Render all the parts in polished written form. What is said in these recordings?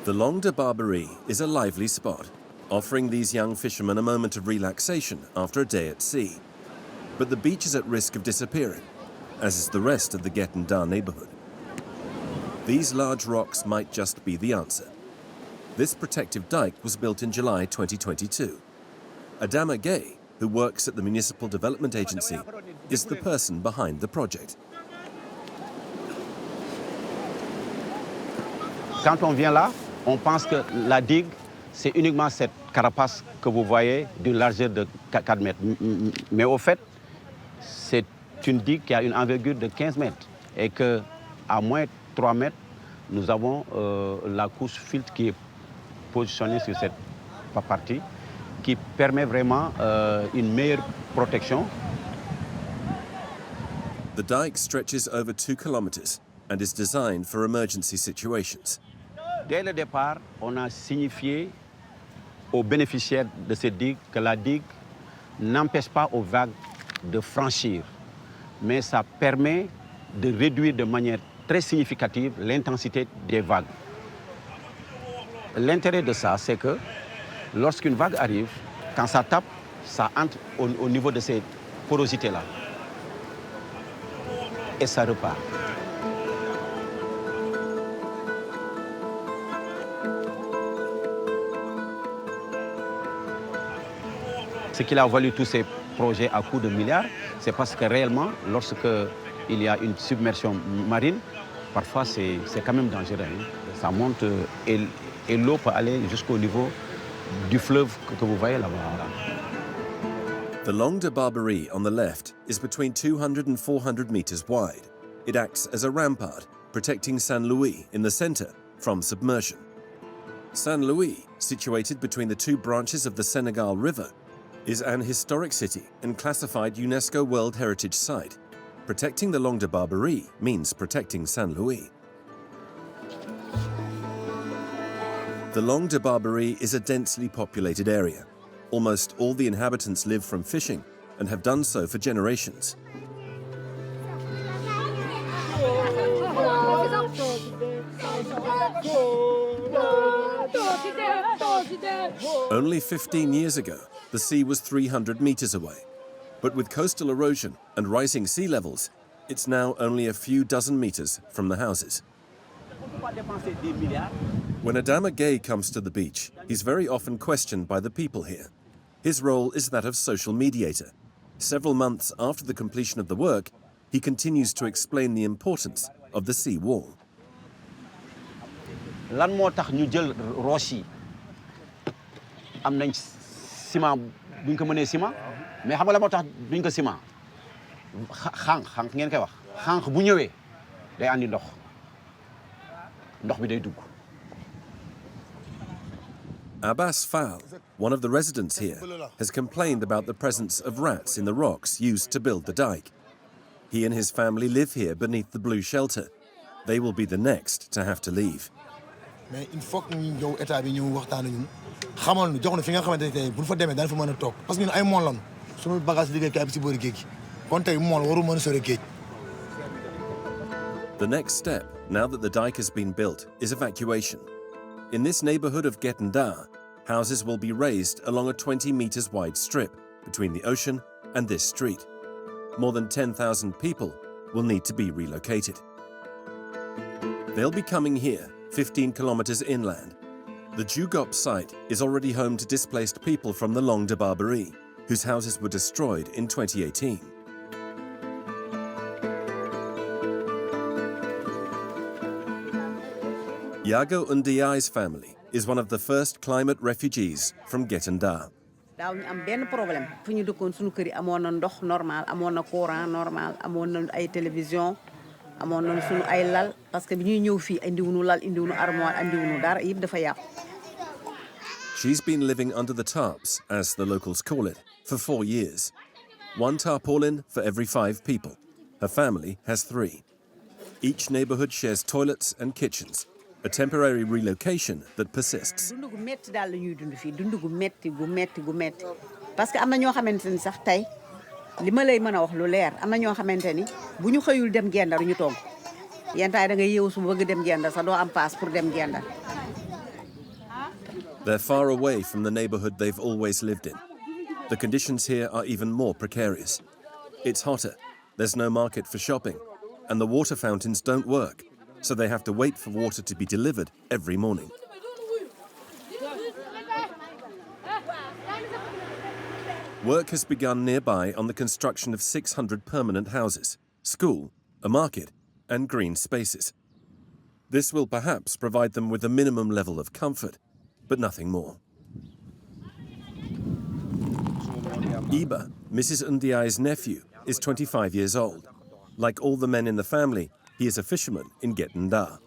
The Langue de Barbarie is a lively spot, offering these young fishermen a moment of relaxation after a day at sea. But the beach is at risk of disappearing, as is the rest of the Guet-en-Da neighborhood. These large rocks might just be the answer. This protective dike was built in July 2022. Adama Gay, who works at the Municipal Development Agency, is the person behind the project. Quand on vient là, on pense que la digue, c'est uniquement cette carapace que vous voyez d'une largeur de 4 mètres. Mais au fait, c'est une digue qui a une envergure de 15 mètres et qu'à moins 3 mètres, nous avons la couche filtre qui est positionnée sur cette partie qui permet vraiment une meilleure protection. The dike stretches over 2 kilometers and is designed for emergency situations. Dès le départ, on a signifié aux bénéficiaires de cette digue que la digue n'empêche pas aux vagues de franchir, mais ça permet de réduire de manière très significative l'intensité des vagues. L'intérêt de ça, c'est que lorsqu'une vague arrive, quand ça tape, ça entre au niveau de ces porosités-là. Et ça repart. Ce qui a valu tous ces projets à coût de milliards, c'est parce que réellement, lorsqu'il y a une submersion marine, parfois c'est quand même dangereux. Hein. Ça monte et l'eau peut aller jusqu'au niveau du fleuve que vous voyez là-bas. The Langue de Barbarie on the left is between 200 and 400 meters wide. It acts as a rampart, protecting Saint-Louis in the center from submersion. Saint-Louis, situated between the 2 branches of the Senegal River, is an historic city and classified UNESCO World Heritage Site. Protecting the Langue de Barbarie means protecting Saint-Louis. The Langue de Barbarie is a densely populated area. Almost all the inhabitants live from fishing and have done so for generations. Only 15 years ago, the sea was 300 meters away. But with coastal erosion and rising sea levels, it's now only a few dozen meters from the houses. When Adama Gay comes to the beach, he's very often questioned by the people here. His role is that of social mediator. Several months after the completion of the work, he continues to explain the importance of the sea wall. Lan moo tax ñu jël roche yi am nañ ciment buñ ko mënee ciment mais xam nga la moo tax duñ ko ciment xànq ngeen koy wax xànq bu ñëwee day andi ndox bi day dugg. Abbas Fall, one of the residents here, has complained about the presence of rats in the rocks used to build the dike. He and his family live here beneath the blue shelter. They will be the next to have to leave. Mais il faut que ñu ñëw état bi ñu waxtaan ak ñun xamal ñu jox na fi nga xamante ne tey bu ñu fa demee daan fa mën a toog parce que ñun ay mool lañu suñu bagage liggéeykaay bi si boori géej gi kon tey mool waru mën a sori géej. The next step, now that the dike has been built, is evacuation. In this neighborhood of Guet-en-Da, houses will be raised along a 20 meters wide strip between the ocean and this street. More than 10,000 people will need to be relocated. They'll be coming here, 15 kilometers inland. The Jugop site is already home to displaced people from the Langue de Barbarie, whose houses were destroyed in 2018. Yago Ndiaye's family is one of the first climate refugees from Guet-en-Da. daaw ñu am benn problème fu ñu dëkkoon suñu kër yi amoon na ndox normal amoon na courant normal amoon na ay télévision amoon na suñu ay lal parce que bi ñuy ñëw fii indiwuñu lal indiwuñu armoire indiwuñu dara yëpp dafa yàqu. She's been living under the tarps, as the locals call it, for 4 years. 1 tarpaulin for every 5 people. Her family has 3. Each neighborhood shares toilets and kitchens, a temporary relocation that persists. Dundu gu metti daal la ñuy dund fii dundu gu metti parce que am na ñoo xamante ni sax tey li ma lay mën a wax lu leer am na ñoo xamante ni bu ñu xëyul dem gendar ñu togg yenn taay da ngay yeewu su bëgg dem gendar sax doo am paas pour dem gendar They're far away from the neighborhood they've always lived in. The conditions here are even more precarious. It's hotter, there's no market for shopping, and the water fountains don't work, so they have to wait for water to be delivered every morning. Work has begun nearby on the construction of 600 permanent houses, school, a market, and green spaces. This will perhaps provide them with a minimum level of comfort, but nothing more. Iba, Mrs. Ndiaye's nephew, is 25 years old. Like all the men in the family, he is a fisherman in Guet-Ndar.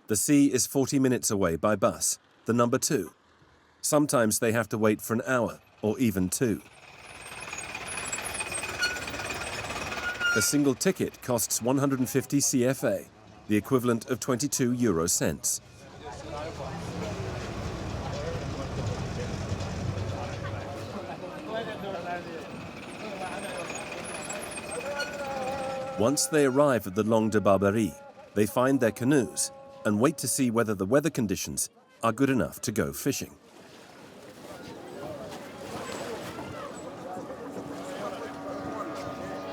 The sea is 40 minutes away by bus, the number 2. Sometimes they have to wait for an hour or even 2. A single ticket costs 150 CFA, the equivalent of 22 euro cents. Once they arrive at the Langue de Barbarie, they find their canoes and wait to see whether the weather conditions are good enough to go fishing.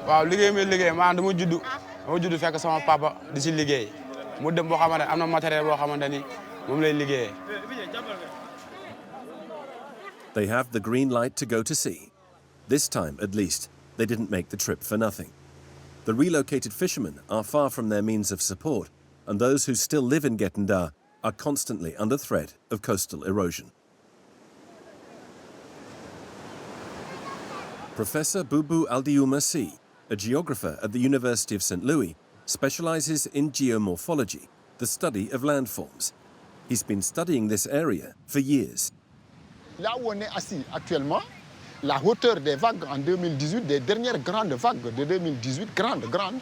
Waaw liggéey mi liggéey man dama juddu fekk sama papa di ci liggéey mu dem boo xamante am na matériel boo xamante ni moom lay liggéeyee. They have the green light to go to sea. This time, at least, they didn't make the trip for nothing. The relocated fishermen are far from their means of support, and those who still live in Guet-Ndar are constantly under threat of coastal erosion. Professor Boubou Aldiouma Sy, a geographer at the University of St. Louis, specializes in geomorphology, the study of landforms. He's been studying this area for years. Là où on est assis actuellement, la hauteur des vagues en 2018, des dernières grandes vagues de 2018, grandes,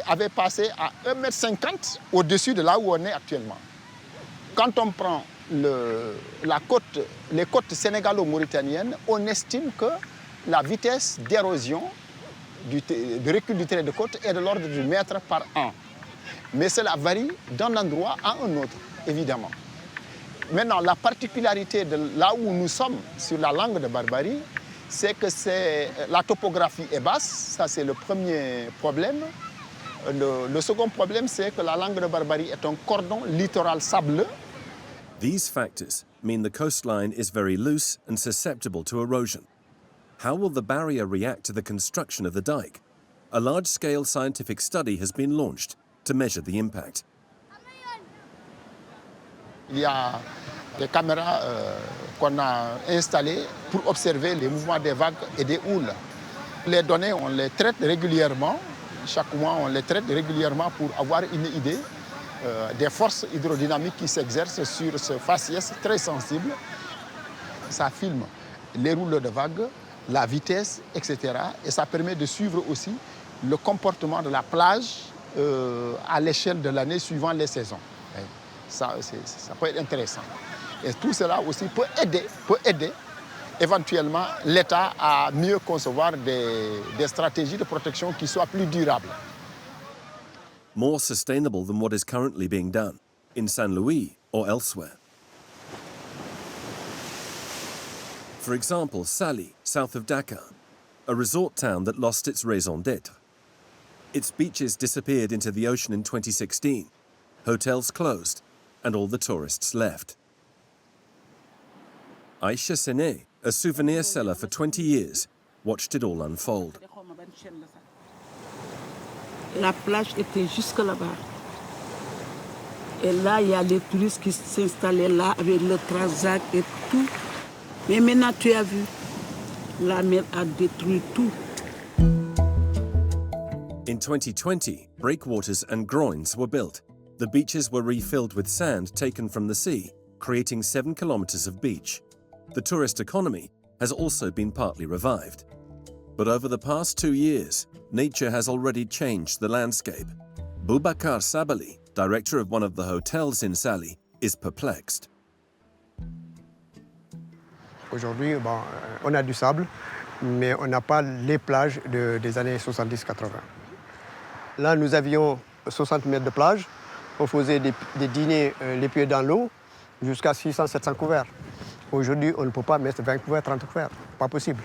avait passé à 1,50 m au-dessus de là où on est actuellement. Quand on prend les côtes sénégalo-mauritaniennes, on estime que la vitesse d'érosion, de recul du trait de côte est de l'ordre du mètre par an. Mais cela varie d'un endroit à un autre, évidemment. Maintenant, la particularité de là où nous sommes, sur la Langue de Barbarie, c'est que la topographie est basse, ça c'est le premier problème. Le second problème, c'est que la Langue de Barbarie est un cordon littoral sableux. These factors mean the coastline is very loose and susceptible to erosion. How will the barrier react to the construction of the dike? A large-scale scientific study has been launched to measure the impact. Il y a des caméras qu'on a installées pour observer les mouvements des vagues et des houles. Les données, on les traite régulièrement. Chaque mois, on les traite régulièrement pour avoir une idée des forces hydrodynamiques qui s'exercent sur ce faciès très sensible. Ça filme les rouleaux de vagues, la vitesse, etc. Et ça permet de suivre aussi le comportement de la plage à l'échelle de l'année suivant les saisons. Ça peut être intéressant. Et tout cela aussi peut aider éventuellement l'État à mieux concevoir des stratégies de protection qui soient plus durables. More sustainable than what is currently being done in San Luis or elsewhere. For example, Sali, south of Dakar, a resort town that lost its raison d'être. Its beaches disappeared into the ocean in 2016, hotels closed, and all the tourists left. Aisha Sene, a souvenir seller for 20 years, watched it all unfold. La plage était jusque là-bas. Et là, il y a les touristes qui s'installaient là avec le transat et tout. Mais maintenant, tu as vu, la mer a détruit tout. In 2020, breakwaters and groins were built. The beaches were refilled with sand taken from the sea, creating 7 kilometers of beach. The tourist economy has also been partly revived. But over the past 2 years, nature has already changed the landscape. Boubacar Sabali, director of one of the hotels in Saly, is perplexed. Aujourd'hui, on a du sable, mais on n'a pas les plages des années 70-80. Là, nous avions 60 mètres de plage. On faisait des dîners les pieds dans l'eau jusqu'à 600-700 couverts. Aujourd'hui, on ne peut pas mettre 20 couverts, 30 couverts. Pas possible.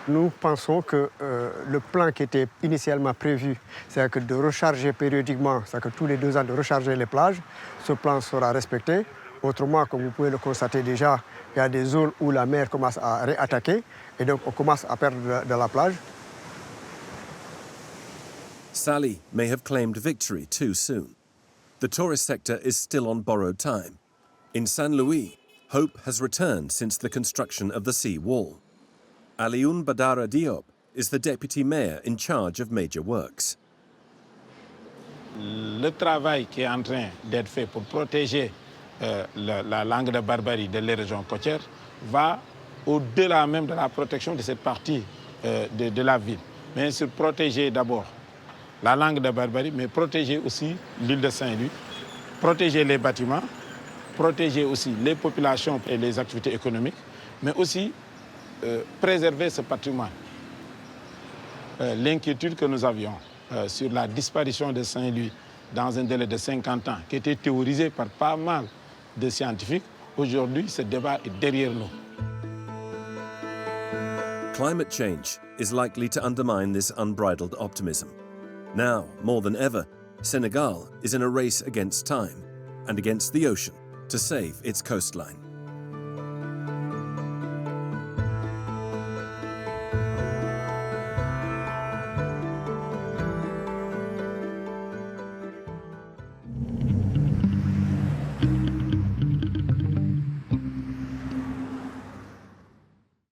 Nous pensons que le plan qui était initialement prévu, c'est que de recharger périodiquement, c'est que tous les 2 ans de recharger les plages, ce plan sera respecté. Autrement, comme vous pouvez le constater déjà, il y a des zones où la mer commence à réattaquer et donc on commence à perdre de la plage. Saly may have claimed victory too soon. The tourist sector is still on borrowed time. In Saint-Louis, hope has returned since the construction of the sea wall. Alioune Badara Diop is the deputy mayor in charge of major works. Le travail qui est en train d'être fait pour protéger la langue de Barbarie de les régions côtières va au-delà même de la protection de cette partie de la ville. Bien sûr, protéger d'abord la langue de Barbarie, mais protéger aussi l'île de Saint-Louis, protéger les bâtiments, protéger aussi les populations et les activités économiques, mais aussi préserver ce patrimoine. L'inquiétude que nous avions sur la disparition de Saint-Louis dans un délai de 50 ans, qui était théorisé par pas mal de scientifiques, aujourd'hui, ce débat est derrière nous. Climate change is likely to undermine this unbridled optimism. Now, more than ever, Senegal is in a race against time and against the ocean to save its coastline.